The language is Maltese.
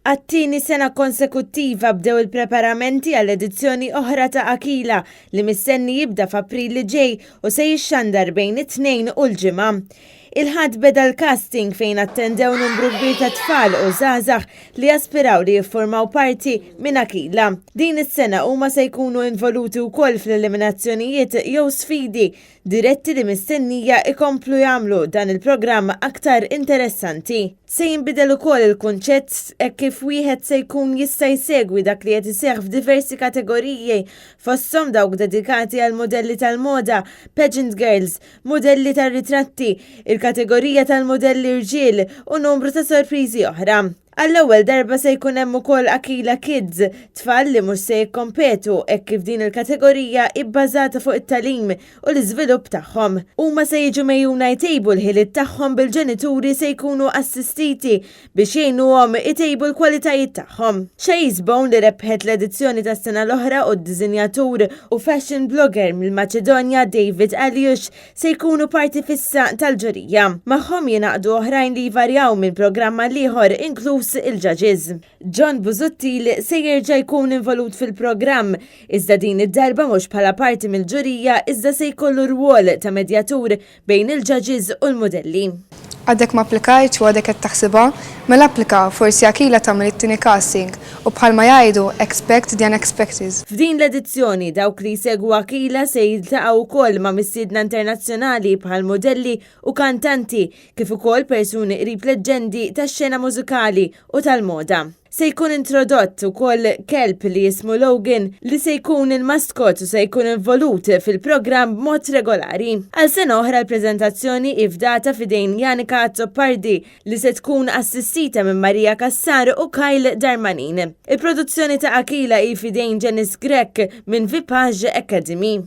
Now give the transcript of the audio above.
It-tieni sena konsekuttiva bdew il-preparamenti għall-edizzjoni oħra ta' Akila li mistenni jibda f'April li ġej u se jixxandar bejn it-tnejn u l-ġimgħa. Il-ħadd beda l-casting fejn attendew numru kbir ta' tfal u żgħażagħ li jaspiraw li jiffurmaw parti minn Akila. Din is-sena huma se jkunu involuti wkoll fl-eliminazzjonijiet jew sfidi diretti li mistennija ikomplu jagħmlu dan il-programm aktar interessanti. Se jinbidel ukoll il-kunċett kif wieħed se jkun jista' jsegwi dak li qed iseħħ f'diversi kategoriji fosthom dawk dedikati għal modelli tal-moda, pageant girls, modelli tar-ritratti, il-kategorija tal-modelli rġiel u numru ta' sorpriżi oħra. Għall-ewwel darba se jkun hemm ukoll Akila Kids, tfal li mhux se jikkompetu hekk kif din il-kategorija bbażata fuq it-tagħlim u l-iżvilupp tagħhom. Huma se jiġu mejjuna jtejbu l-ħiliet tagħhom bil-ġenituri se jkunu assistiti biex jgħinuhom itejbu l-kwalitajiet tagħhom. Bone li rebħet l-edizzjoni tas-sena l-oħra u d-diżinjatur u fashion blogger mill-Maċedonja David Aliush se jkunu parti fissa tal-ġurija. Magħhom jingħaqdu oħrajn li jvarjaw minn programma ieħor inkluż il-judges. John Busuttil se jerġa' jkun involut fil-programm, iżda din id-darba mhux bħala parti mill-ġurija iżda se jkollu rwol ta' medjatur bejn il-judges u l-modelli. Għadek ma applikajt u għadek qed taħsibha, mela applika forsi Akila tagħmel it-tieni casting u bħalma jgħidu expect the unexpected. F'din l-edizzjoni dawk li jsegwu Akila se jiltaqgħu wkoll ma' mistiedna internazzjonali bħal modelli u kantanti kif ukoll persuni qrib leġġendi tax-xena mużikali u tal-moda. Se jkun introdott ukoll kelb li jismu Logan li se jkun il-maskot u se jkun involut fil-programm b'mod regolari. Għal sena oħra l-preżentazzjoni ifdata fidejn Janika Azzopardi li se tkun assistita minn Marija Kassar u Kyle Darmanin. Il-produzzjoni ta' Akila fidejn Janice Grek minn Vipage Academy.